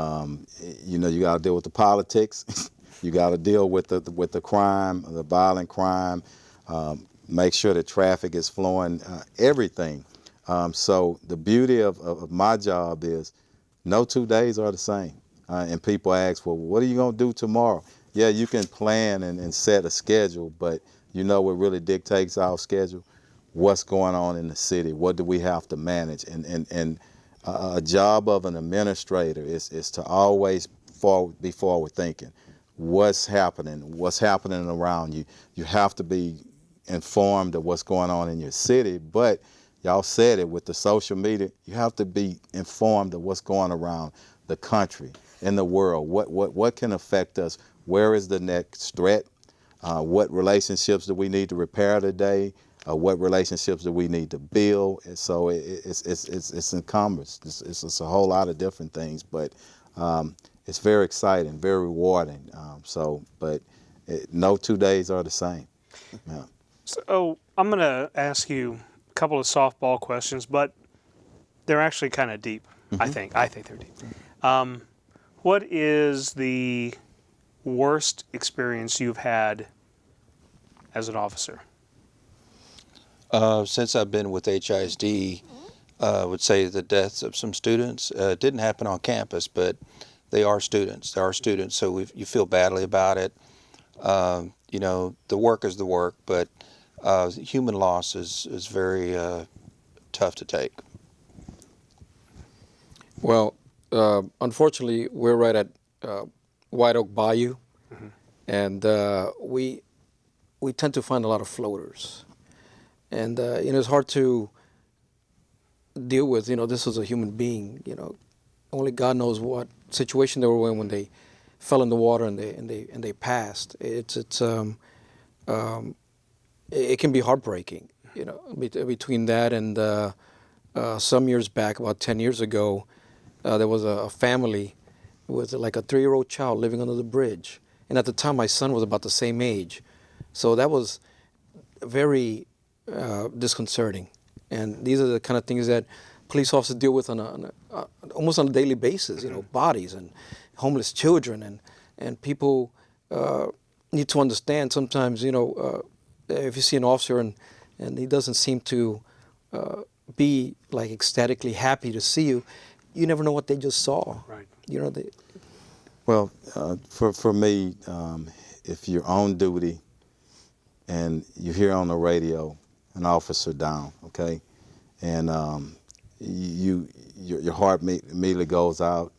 [SPEAKER 5] you got to deal with the politics. You got to deal with the crime, the violent crime, make sure the traffic is flowing, everything. So the beauty of my job is no 2 days are the same. And people ask, well, what are you going to do tomorrow? Yeah, you can plan and set a schedule, but what really dictates our schedule? What's going on in the city? What do we have to manage? And a job of an administrator is to always be forward thinking. What's happening around you? You have to be informed of what's going on in your city, but y'all said it with the social media, you have to be informed of what's going around the country, in the world. What can affect us? Where is the next threat? What relationships do we need to repair today? What relationships do we need to build? And so it's encumbrous. It's a whole lot of different things, but it's very exciting, very rewarding. But no 2 days are the same. Yeah.
[SPEAKER 1] So I'm going to ask you a couple of softball questions, but they're actually kind of deep. I think they're deep. What is the worst experience you've had as an officer?
[SPEAKER 3] Since I've been with HISD, I would say the deaths of some students didn't happen on campus, but they are students. They are students, so you feel badly about it. The work is the work, but human loss is very tough to take.
[SPEAKER 4] Well, unfortunately, we're right at White Oak Bayou, and we tend to find a lot of floaters. And it's hard to deal with. This was a human being. Only God knows what situation they were in when they fell in the water and they passed. It can be heartbreaking. Between that and some years back, about 10 years ago, there was a family with like a 3-year-old child living under the bridge, and at the time my son was about the same age, so that was very disconcerting. And these are the kind of things that police officers deal with almost on a daily basis. Bodies and homeless children, and people need to understand sometimes. If you see an officer and he doesn't seem to be like ecstatically happy to see you, you never know what they just saw.
[SPEAKER 1] Right.
[SPEAKER 5] Well, for me, if you're on duty and you hear on the radio an officer down, okay, and your heart immediately goes out.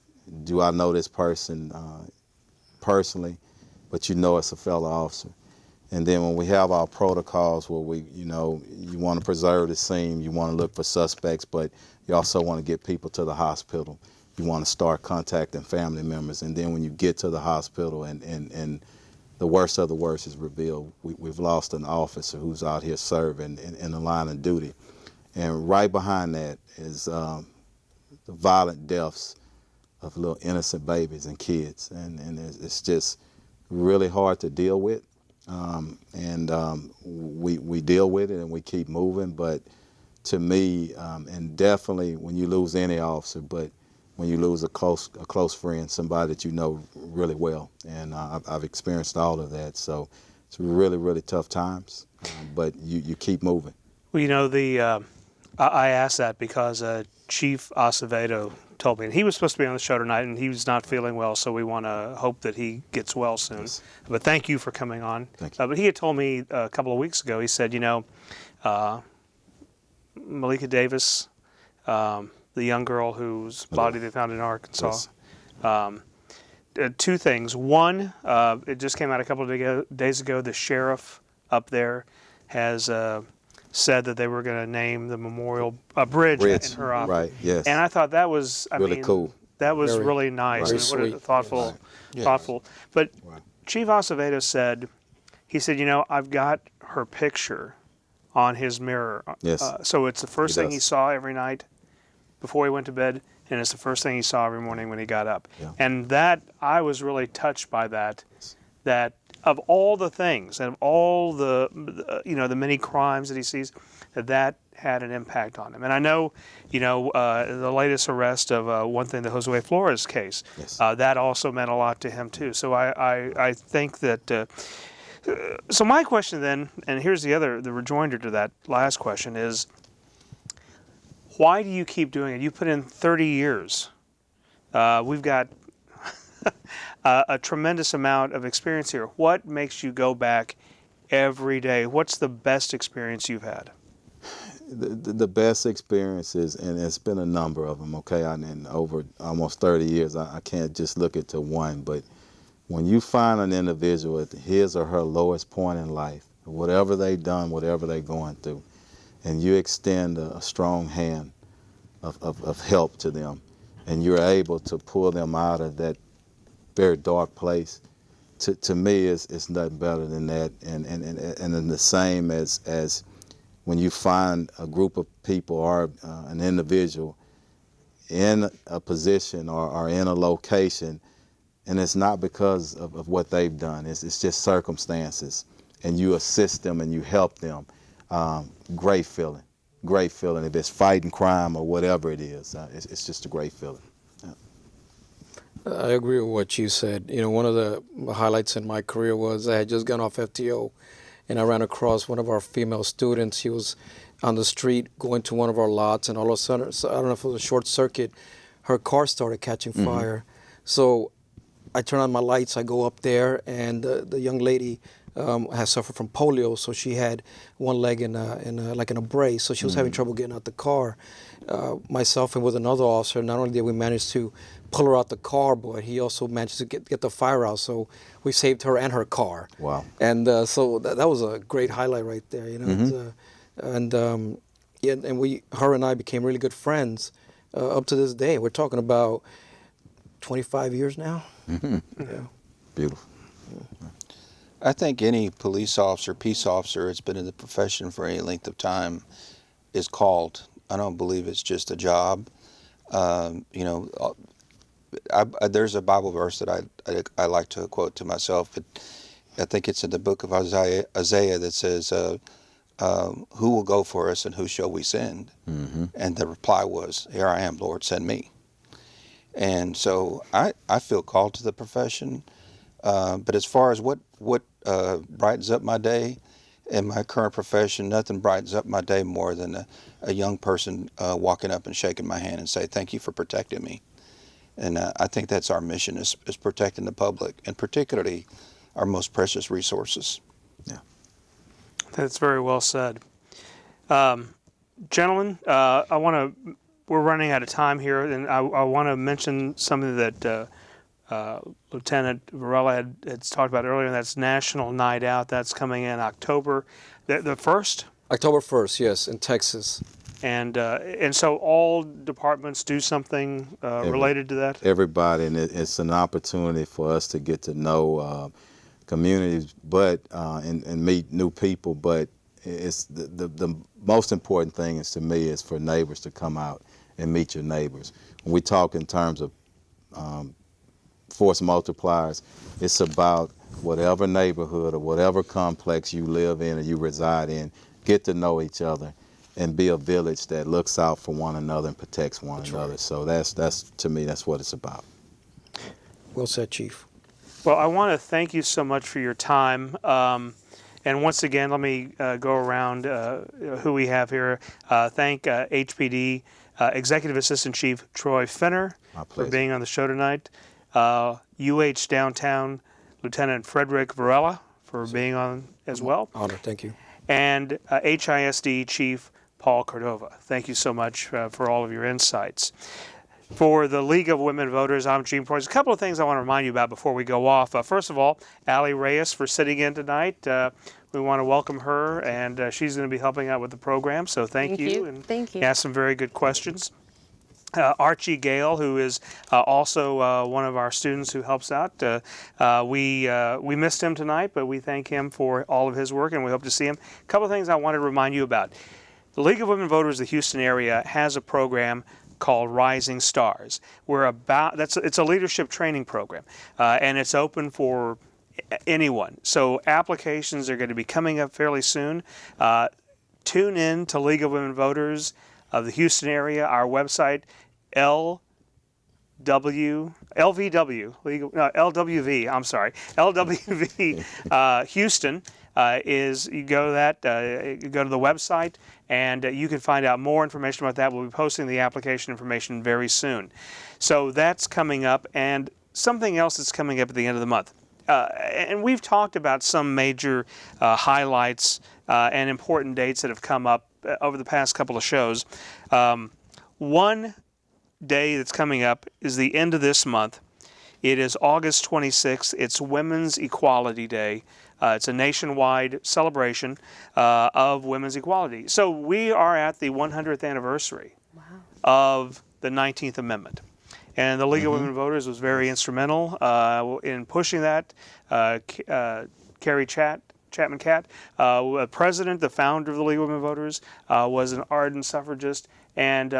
[SPEAKER 5] Do I know this person personally? But it's a fellow officer. And then when we have our protocols where you want to preserve the scene, you want to look for suspects, but you also want to get people to the hospital. You want to start contacting family members. And then when you get to the hospital and the worst of the worst is revealed, we've lost an officer who's out here serving in the line of duty. And right behind that is the violent deaths of little innocent babies and kids. And it's just really hard to deal with. We deal with it and we keep moving. But to me, and definitely when you lose any officer, but when you lose a close friend, somebody that you know really well. And I've experienced all of that. So it's really, really tough times, but you keep moving.
[SPEAKER 1] Well, I asked that because Chief Acevedo told me, and he was supposed to be on the show tonight, and he was not feeling well, so we want to hope that he gets well soon.
[SPEAKER 5] Yes.
[SPEAKER 1] But thank you for coming on.
[SPEAKER 5] Thank you.
[SPEAKER 1] But he had told me a couple of weeks ago, he said, Malika Davis, the young girl whose body they found in Arkansas.
[SPEAKER 5] Yes.
[SPEAKER 1] Two things. One, it just came out a couple of days ago. The sheriff up there has said that they were going to name the memorial bridge in her office.
[SPEAKER 5] Right, yes.
[SPEAKER 1] And I thought that was
[SPEAKER 5] Really cool.
[SPEAKER 1] That was
[SPEAKER 4] Very-
[SPEAKER 1] really nice.
[SPEAKER 4] very
[SPEAKER 1] I mean, what a
[SPEAKER 4] sweet.
[SPEAKER 1] thoughtful,
[SPEAKER 3] Yes.
[SPEAKER 1] thoughtful. But
[SPEAKER 5] Right.
[SPEAKER 1] Chief Acevedo said, he said, I've got her picture on his mirror.
[SPEAKER 5] Yes.
[SPEAKER 1] So it's the first
[SPEAKER 5] He
[SPEAKER 1] thing he
[SPEAKER 5] does.
[SPEAKER 1] saw every night before he went to bed, and it's the first thing he saw every morning when he got up.
[SPEAKER 5] Yeah.
[SPEAKER 1] And that, I was really touched by that, that of all the things and of all the many crimes that he sees, that had an impact on him. And I know, the latest arrest of one thing, the Josue Flores case,
[SPEAKER 5] Yes.
[SPEAKER 1] that also meant a lot to him too. So I think that, so my question then, and here's the rejoinder to that last question is, why do you keep doing it? You put in 30 years. We've got a tremendous amount of experience here. What makes you go back every day? What's the best experience you've had?
[SPEAKER 5] The best experiences, and it's been a number of them, okay? And over almost 30 years, I can't just look at to one, but when you find an individual at his or her lowest point in life, whatever they've done, whatever they're going through, and you extend a strong hand of help to them, and you're able to pull them out of that very dark place, to me, it's nothing better than that. And then the same as when you find a group of people or an individual in a position or in a location, and it's not because of what they've done, it's just circumstances, and you assist them and you help them. Great feeling. If it's fighting crime or whatever it is, it's just a great feeling.
[SPEAKER 4] I agree with what you said. One of the highlights in my career was I had just gone off FTO, and I ran across one of our female students. She was on the street going to one of our lots, and all of a sudden, I don't know if it was a short circuit, her car started catching fire. So I turn on my lights, I go up there, and the young lady has suffered from polio, so she had one leg in a brace, so she was having trouble getting out the car. Myself and with another officer, not only did we manage to pull her out the car, but he also managed to get the fire out, so we saved her and her car.
[SPEAKER 5] Wow.
[SPEAKER 4] And so that was a great highlight right there, and her and I became really good friends up to this day. We're talking about 25 years now. Yeah.
[SPEAKER 5] Beautiful.
[SPEAKER 3] I think any police officer, peace officer that's been in the profession for any length of time is called. I don't believe it's just a job. There's a Bible verse that I like to quote to myself. I think it's in the book of Isaiah that says, who will go for us and who shall we send?
[SPEAKER 5] Mm-hmm.
[SPEAKER 3] And the reply was, here I am, Lord, send me. And so I feel called to the profession. But as far as what brightens up my day in my current profession, nothing brightens up my day more than a young person walking up and shaking my hand and say, thank you for protecting me. And I think that's our mission, is protecting the public, and particularly our most precious resources.
[SPEAKER 5] Yeah.
[SPEAKER 1] That's very well said. Gentlemen, we're running out of time here, and I want to mention something that Lieutenant Varela had talked about earlier, and that's National Night Out. That's coming in October the 1st?
[SPEAKER 4] October 1st, yes, in Texas.
[SPEAKER 1] And so all departments do something related to that?
[SPEAKER 5] Everybody, and it's an opportunity for us to get to know communities, and meet new people. But it's the most important thing is, to me, is for neighbors to come out and meet your neighbors. When we talk in terms of force multipliers, it's about whatever neighborhood or whatever complex you live in or you reside in, get to know each other and be a village that looks out for one another and protects one another.
[SPEAKER 4] Right.
[SPEAKER 5] So that's to me, that's what it's about.
[SPEAKER 4] Well said, Chief.
[SPEAKER 1] Well, I want to thank you so much for your time. And once again, let me go around who we have here. Thank HPD Executive Assistant Chief Troy Fenner
[SPEAKER 5] My
[SPEAKER 1] for
[SPEAKER 5] pleasure.
[SPEAKER 1] being on the show tonight. UH Downtown Lieutenant Frederick Varela for being on as well.
[SPEAKER 4] Honor, thank you.
[SPEAKER 1] And HISD Chief Paul Cordova. Thank you so much for all of your insights. For the League of Women Voters, I'm Gene Preuss. A couple of things I want to remind you about before we go off. First of all, Allie Reyes for sitting in tonight. We want to welcome her, and she's going to be helping out with the program, so thank you. And
[SPEAKER 2] Thank you.
[SPEAKER 1] asked some very good questions. Archie Gale, who is also one of our students who helps out. We missed him tonight, but we thank him for all of his work, and we hope to see him. A couple of things I want to remind you about. The League of Women Voters of the Houston area has a program called Rising Stars. It's a leadership training program, and it's open for anyone. So applications are going to be coming up fairly soon. Tune in to League of Women Voters of the Houston area. Our website, LWV, Houston is, you go to that, you go to the website, and you can find out more information about that. We'll be posting the application information very soon. So that's coming up, and something else that's coming up at the end of the month. And we've talked about some major highlights and important dates that have come up over the past couple of shows. One day that's coming up is the end of this month. It is August 26th. It's Women's Equality Day. It's a nationwide celebration of women's equality. So we are at the 100th anniversary of the 19th Amendment. And the League of Women Voters was very instrumental in pushing that. Carrie Chapman Catt, president, the founder of the League of Women Voters, was an ardent suffragist. And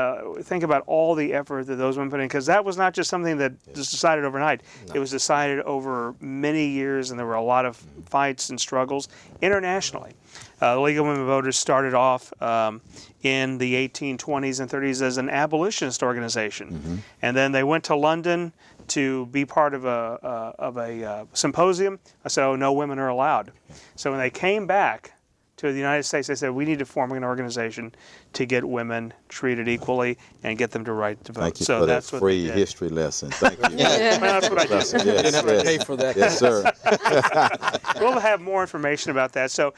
[SPEAKER 1] think about all the effort that those women put in, because that was not just something that was decided overnight. No. It was decided over many years, and there were a lot of fights and struggles internationally. The League of Women Voters started off in the 1820s and 30s as an abolitionist organization. And then they went to London to be part of a symposium. I said, oh, no women are allowed. So when they came back to the United States, they said, we need to form an organization to get women treated equally and get them to right to vote.
[SPEAKER 5] Thank you
[SPEAKER 1] so
[SPEAKER 5] for
[SPEAKER 1] that's
[SPEAKER 5] that
[SPEAKER 1] what
[SPEAKER 5] free history lesson. Thank you.
[SPEAKER 1] Well, that's what I did.
[SPEAKER 5] Yes,
[SPEAKER 4] You didn't have to
[SPEAKER 5] yes.
[SPEAKER 4] pay for that.
[SPEAKER 5] Yes, sir.
[SPEAKER 1] We'll have more information about that. So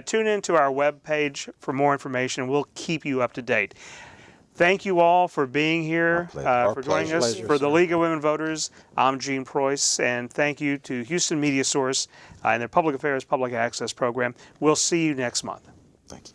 [SPEAKER 1] tune in to our webpage for more information. We'll keep you up to date. Thank you all for being here, for joining us.
[SPEAKER 4] Pleasure,
[SPEAKER 1] For the
[SPEAKER 4] sir.
[SPEAKER 1] League of Women Voters, I'm Gene Preuss, and thank you to Houston Media Source and their Public Affairs Public Access program. We'll see you next month.
[SPEAKER 5] Thank you.